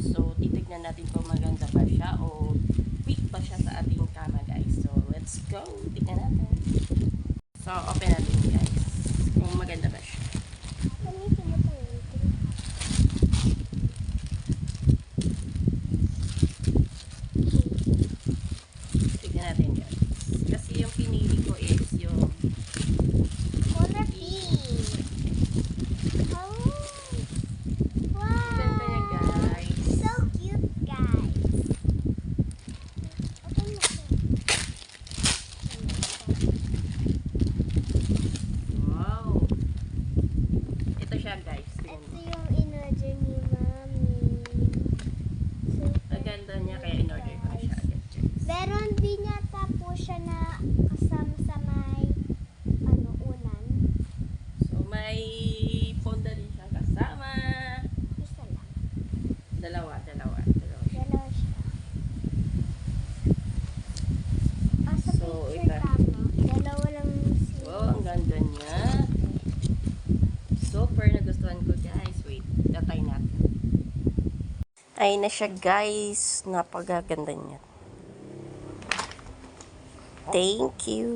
So, titignan natin kung maganda ba siya o weak pa siya sa ating kama, guys. So, let's go. Tignan natin. So, open natin, guys. Kung maganda ba siya. Tignan natin, guys. Kasi yung pinili ko is yung Color pink. Oh. Wow. ganda niya, guys. So cute, guys. Open mo siya. Wow. Ito siya, guys. Tingnan Ito mo. yung in-order ni Mami. Super Ang ganda niya, kaya in-order ko na siya agad, guys. pero hindi niya po siya na kasama sa may unan. So, may ponda din siya kasama. Isa lang. Dalawa. Dalawa siya. Sa So, picture ito. tama. Dalawa lang sila. Wow, ang ganda niya. Super nagustuhan ko, guys. Wait, tatay natin. Ay na siya, guys. Napakaganda niya. Thank you.